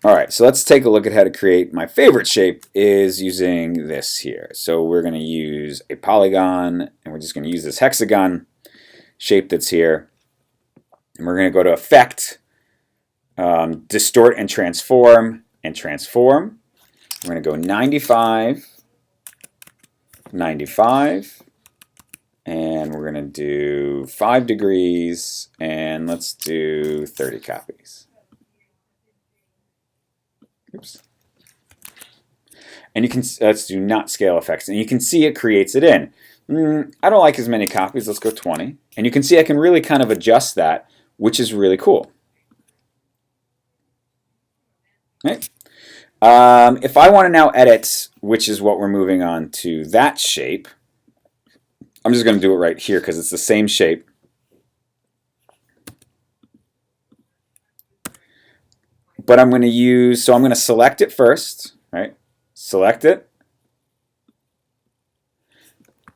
All right, so let's take a look at how to create. My favorite shape is using this here. So we're going to use a polygon, and we're just going to use this hexagon shape that's here. And we're going to go to Effect, Distort and Transform, and Transform. We're going to go 95, 95, and we're going to do 5 degrees, and let's do 30 copies. Oops. And you can, let's do not scale effects, and you can see it creates it in. I don't like as many copies, let's go 20. And you can see I can really kind of adjust that, which is really cool. Okay. If I want to now edit, which is what we're moving on to that shape, I'm just going to do it right here because it's the same shape. But I'm going to use, so I'm going to select it first, right? Select it.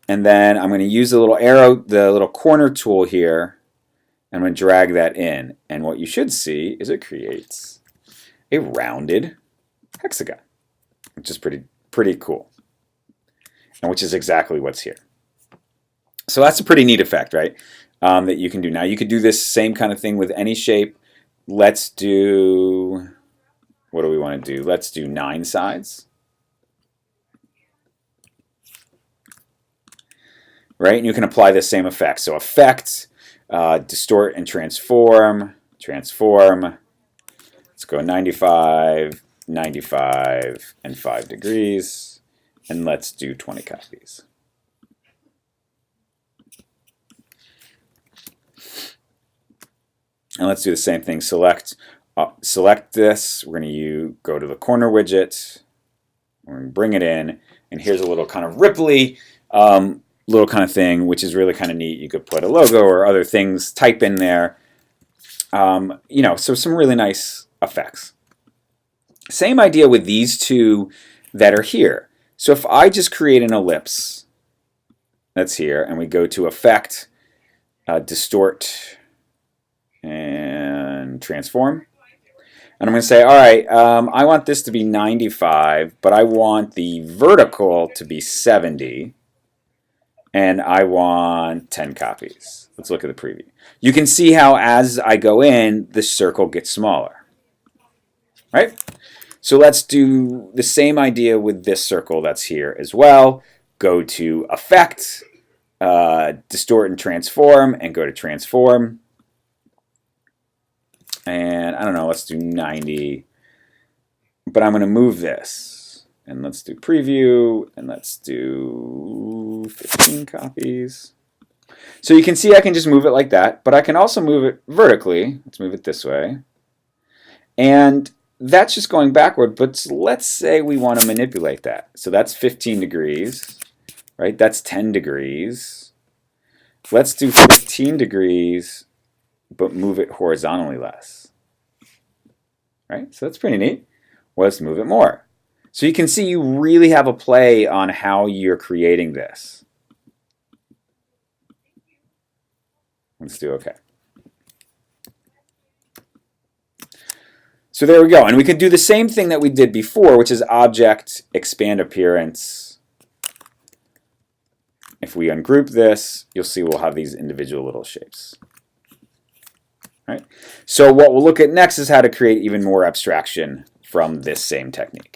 And then I'm going to use the little arrow, the little corner tool here. I'm going to drag that in. And what you should see is it creates a rounded hexagon, which is pretty cool. And which is exactly what's here. So that's a pretty neat effect, right? That you can do. Now you could do this same kind of thing with any shape. Let's do, what do we want to do? Let's do 9 sides. Right, and you can apply the same effect. So Effect, Distort and Transform, Transform. Let's go 95, 95, and 5 degrees. And let's do 20 copies. And let's do the same thing. Select this. We're going to go to the corner widget. We're going to bring it in. And here's a little kind of ripply little kind of thing, which is really kind of neat. You could put a logo or other things, type in there. You know, so some really nice effects. Same idea with these two that are here. So if I just create an ellipse that's here, and we go to Effect, Distort, and Transform. And I'm going to say, all right, I want this to be 95, but I want the vertical to be 70, and I want 10 copies. Let's look at the preview. You can see how as I go in, the circle gets smaller. Right? So let's do the same idea with this circle that's here as well. Go to Effect, Distort and Transform, and go to Transform. And I don't know, let's do 90. But I'm going to move this. And let's do Preview, and let's do 15 copies. So you can see I can just move it like that, but I can also move it vertically. Let's move it this way. And that's just going backward, but let's say we want to manipulate that. So that's 15 degrees, right? That's 10 degrees. Let's do 15 degrees, but move it horizontally less. Right? So that's pretty neat. Well, let's move it more. So you can see you really have a play on how you're creating this. Let's do OK. So there we go. And we could do the same thing that we did before, which is Object, Expand Appearance. If we ungroup this, you'll see we'll have these individual little shapes. Right? So what we'll look at next is how to create even more abstraction from this same technique.